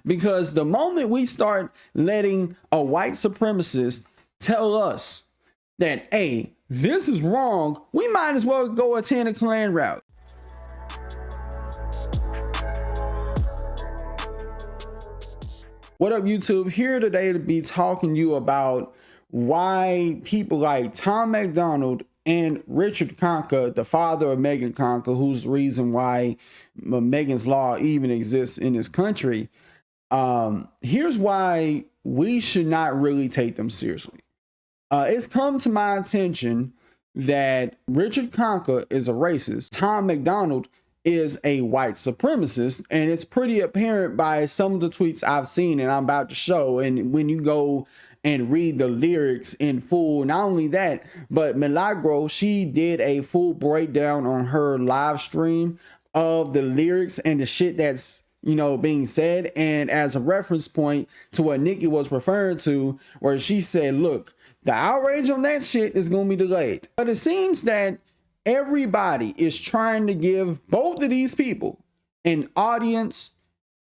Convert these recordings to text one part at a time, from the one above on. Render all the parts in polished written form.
because the moment we start letting a white supremacist tell us that, hey, this is wrong, we might as well go attend a Klan rally. What up, YouTube? Here today to be talking to you about why people like Tom Macdonald and Richard Conker, the father of Megan Conker, who's the reason why Megan's Law even exists in this country. Here's why we should not really take them seriously. It's come to my attention that Richard Conker is a racist. Tom Macdonald is a white supremacist, and it's pretty apparent by some of the tweets I've seen and I'm about to show. And when you go and read the lyrics in full, not only that, but Milagro, she did a full breakdown on her live stream of the lyrics and the shit that's, you know, being said. And as a reference point to what Nikki was referring to, where she said, look, the outrage on that shit is going to be delayed. But it seems that everybody is trying to give both of these people an audience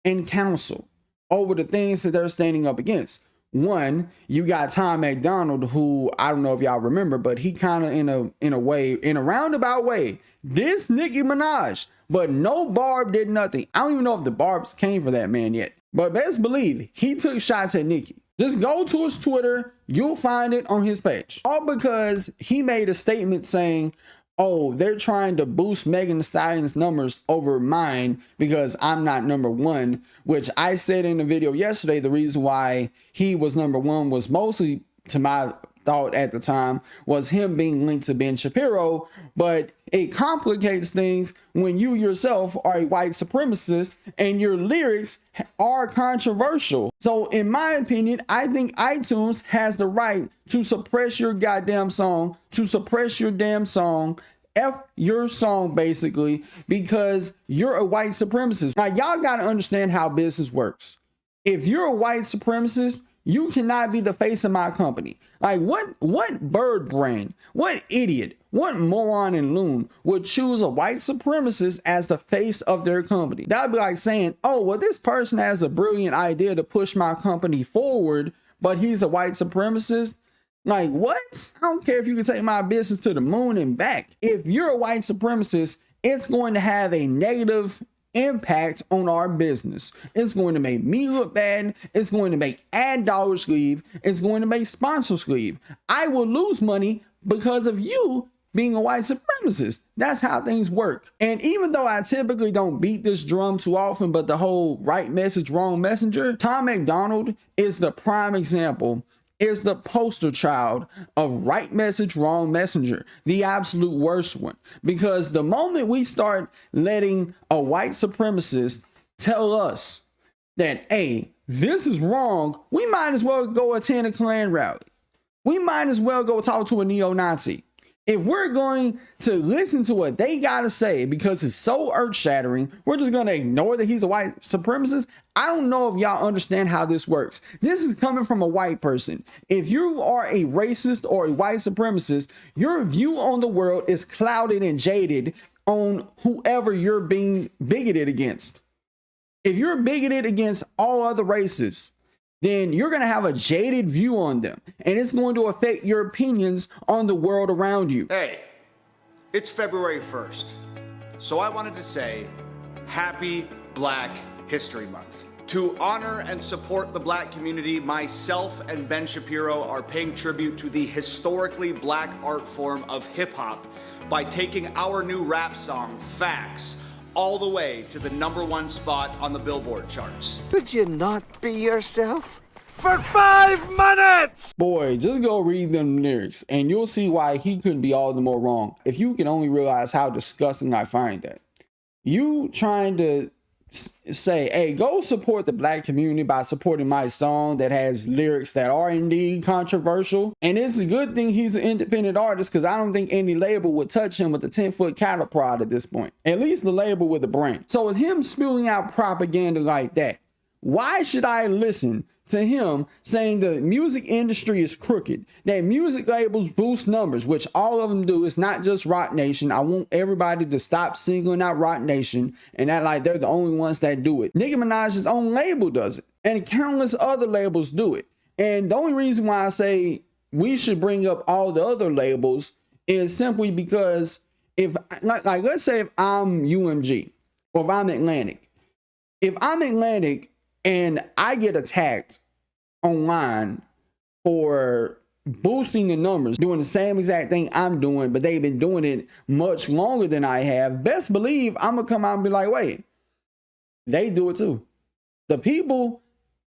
and counsel over the things that they're standing up against. One, you got Tom Macdonald, who I don't know if y'all remember, but he kind of in a roundabout way dissed Nicki Minaj, but no Barb did nothing. I don't even know if the Barbs came for that man yet, but best believe he took shots at Nicki. Just go to his Twitter, you'll find it on his page. All because he made a statement saying, oh, they're trying to boost Megan Thee Stallion's numbers over mine because I'm not number one, which I said in the video yesterday, the reason why he was number one was mostly, to my thought at the time, was him being linked to Ben Shapiro, but it complicates things when you yourself are a white supremacist and your lyrics are controversial. So in my opinion, I think iTunes has the right to suppress your goddamn song, to suppress your damn song, F your song basically, because you're a white supremacist. Now y'all gotta understand how business works. If you're a white supremacist, you cannot be the face of my company. Like what bird brain, what idiot, what moron and loon would choose a white supremacist as the face of their company? That'd be like saying, oh, well, this person has a brilliant idea to push my company forward, but he's a white supremacist. Like, what? I don't care if you can take my business to the moon and back. If you're a white supremacist, it's going to have a negative impact on our business. It's going to make me look bad. It's going to make ad dollars leave. It's going to make sponsors leave. I will lose money because of you being a white supremacist. That's how things work. And even though I typically don't beat this drum too often, but the whole right message, wrong messenger, Tom Macdonald is the prime example, is the poster child of right message, wrong messenger, the absolute worst one. Because the moment we start letting a white supremacist tell us that, hey, this is wrong, we might as well go attend a Klan rally. We might as well go talk to a neo-Nazi. If we're going to listen to what they gotta say because it's so earth-shattering, we're just gonna ignore that he's a white supremacist. I don't know if y'all understand how this works. This is coming from a white person. If you are a racist or a white supremacist, your view on the world is clouded and jaded on whoever you're being bigoted against. If you're bigoted against all other races, then you're going to have a jaded view on them, and it's going to affect your opinions on the world around you. Hey, it's February 1st, so I wanted to say Happy Black History Month. To honor and support the black community, myself and Ben Shapiro are paying tribute to the historically black art form of hip-hop by taking our new rap song, Facts, all the way to the #1 spot on the Billboard charts. Could you not be yourself? For 5 minutes! Boy, just go read them lyrics and you'll see why he couldn't be all the more wrong. If you can only realize how disgusting I find that. You trying to say, hey, go support the black community by supporting my song that has lyrics that are indeed controversial. And it's a good thing he's an independent artist, because I don't think any label would touch him with a 10-foot cattle prod at this point. At least the label with a brain. So with him spewing out propaganda like that, why should I listen to him saying the music industry is crooked, that music labels boost numbers, which all of them do? It's not just Rock Nation. I want everybody to stop singling out Rock Nation and act like they're the only ones that do it. Nicki Minaj's own label does it. And countless other labels do it. And the only reason why I say we should bring up all the other labels is simply because if, like let's say if I'm UMG or if I'm Atlantic. If I'm Atlantic and I get attacked online for boosting the numbers, doing the same exact thing I'm doing, but they've been doing it much longer than I have, best believe I'm gonna come out and be like, wait, they do it too. The people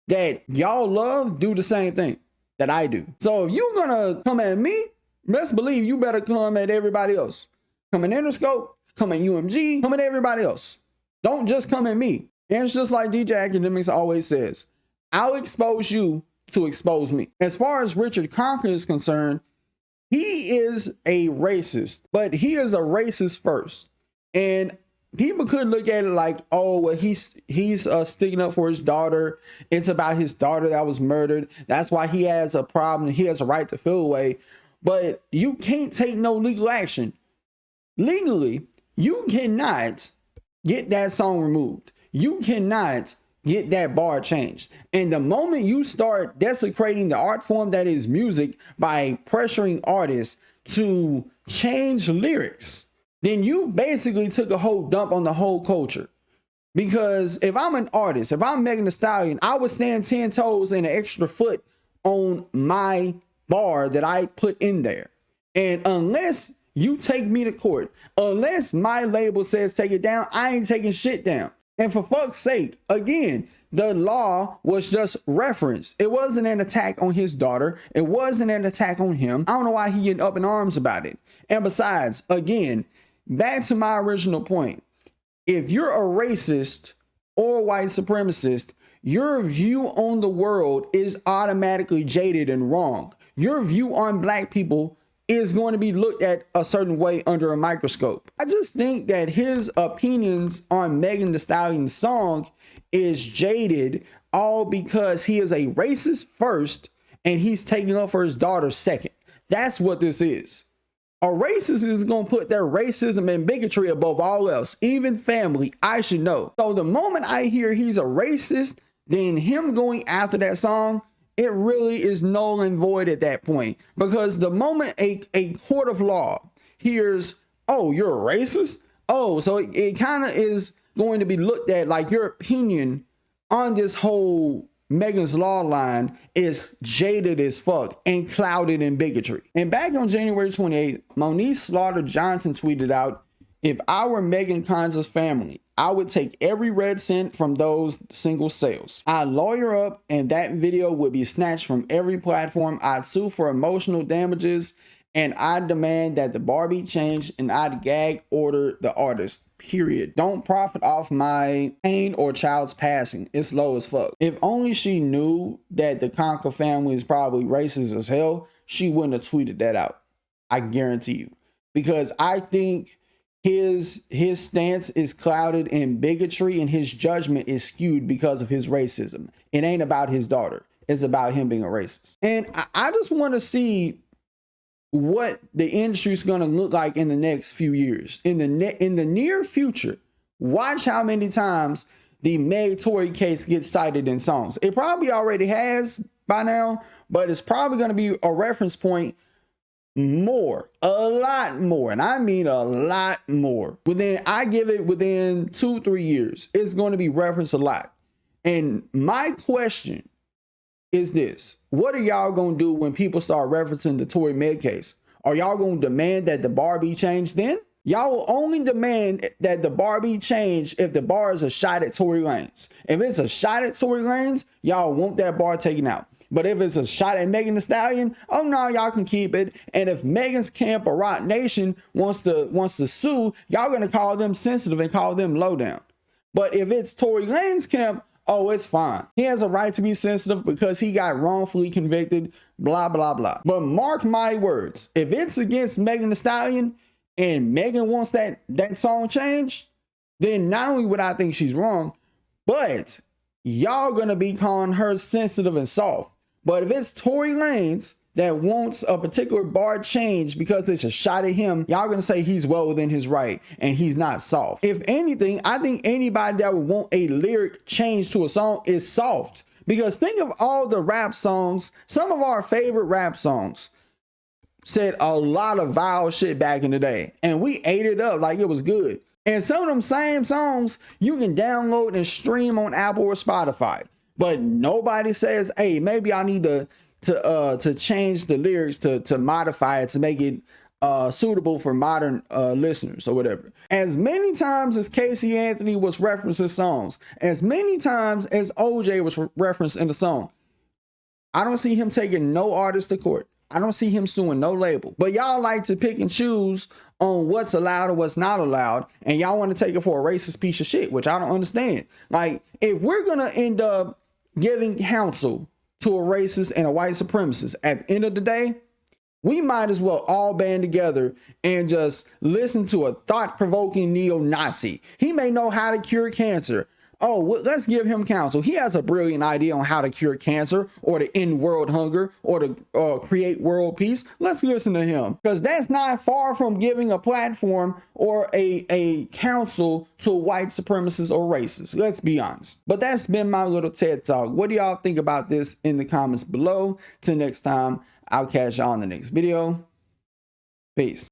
that y'all love do the same thing that I do. So if you're gonna come at me, best believe you better come at everybody else. Come at Interscope, come at UMG, come at everybody else. Don't just come at me. And it's just like DJ Academics always says, I'll expose you to expose me. As far as Richard Conker is concerned, he is a racist, but he is a racist first. And people could look at it like, oh, well, he's sticking up for his daughter. It's about his daughter that was murdered. That's why he has a problem. He has a right to feel away. But you can't take no legal action. Legally, you cannot get that song removed. You cannot get that bar changed. And the moment you start desecrating the art form that is music by pressuring artists to change lyrics, then you basically took a whole dump on the whole culture. Because if I'm an artist, if I'm Megan Thee Stallion, I would stand 10 toes and an extra foot on my bar that I put in there. And unless you take me to court, unless my label says take it down, I ain't taking shit down. And for fuck's sake, again, the law was just referenced. It wasn't an attack on his daughter. It wasn't an attack on him. I don't know why he getting up in arms about it. And besides, again, back to my original point. If you're a racist or white supremacist, your view on the world is automatically jaded and wrong. Your view on black people is going to be looked at a certain way under a microscope. I just think that his opinions on Megan Thee Stallion's song is jaded, all because he is a racist first and he's taking up for his daughter second. That's what this is. A racist is going to put their racism and bigotry above all else, even family. I should know. So the moment I hear he's a racist, then him going after that song, it really is null and void at that point. Because the moment a court of law hears, oh, you're a racist? Oh, so it kind of is going to be looked at like your opinion on this whole Megan's Law line is jaded as fuck and clouded in bigotry. And back on January 28th, Monique Slaughter Johnson tweeted out, if I were Megan Conza's family, I would take every red cent from those single sales. I'd lawyer up and that video would be snatched from every platform. I'd sue for emotional damages and I'd demand that the bar be changed and I'd gag order the artist. Period. Don't profit off my pain or child's passing. It's low as fuck. If only she knew that the Conker family is probably racist as hell, she wouldn't have tweeted that out. I guarantee you. Because I think his stance is clouded in bigotry and his judgment is skewed because of his racism. It ain't about his daughter. It's about him being a racist. And I just want to see what the industry is going to look like in the next few years. In the near future, watch how many times the Meg Tory case gets cited in songs. It probably already has by now, but it's probably going to be a reference point more, a lot more, and I mean a lot more. Within 2-3 years, it's going to be referenced a lot. And my question is this: what are y'all gonna do when people start referencing the Tory Meg case? Are y'all gonna demand that the bar be changed then? Y'all will only demand that the bar be changed if the bar is a shot at Tory Lanez. If it's a shot at Tory Lanez, y'all want that bar taken out. But if it's a shot at Megan Thee Stallion, oh no, y'all can keep it. And if Megan's camp or Rock Nation wants to sue, y'all gonna call them sensitive and call them low down. But if it's Tory Lanez's camp, oh, it's fine. He has a right to be sensitive because he got wrongfully convicted, blah, blah, blah. But mark my words, if it's against Megan Thee Stallion and Megan wants that song changed, then not only would I think she's wrong, but y'all gonna be calling her sensitive and soft. But if it's Tory Lanez that wants a particular bar change because it's a shot at him, y'all gonna say he's well within his right and he's not soft. If anything, I think anybody that would want a lyric change to a song is soft, Because think of all the rap songs, some of our favorite rap songs said a lot of vile shit back in the day, and we ate it up like it was good. And some of them same songs you can download and stream on Apple or Spotify, but nobody says, hey, maybe I need to change the lyrics to modify it to make it suitable for modern listeners or whatever. As many times as Casey Anthony was referenced in songs, as many times as OJ was referenced in the song, I don't see him taking no artist to court. I don't see him suing no label. But y'all like to pick and choose on what's allowed or what's not allowed, and y'all want to take it for a racist piece of shit, which I don't understand. Like, if we're gonna end up giving counsel to a racist and a white supremacist, at the end of the day, we might as well all band together and just listen to a thought-provoking neo-Nazi. He may know how to cure cancer. Oh, well, let's give him counsel. He has a brilliant idea on how to cure cancer or to end world hunger or to create world peace. Let's listen to him, because that's not far from giving a platform or a counsel to a white supremacist or racist. Let's be honest. But that's been my little TED Talk. What do y'all think about this in the comments below? Till next time, I'll catch y'all in the next video. Peace.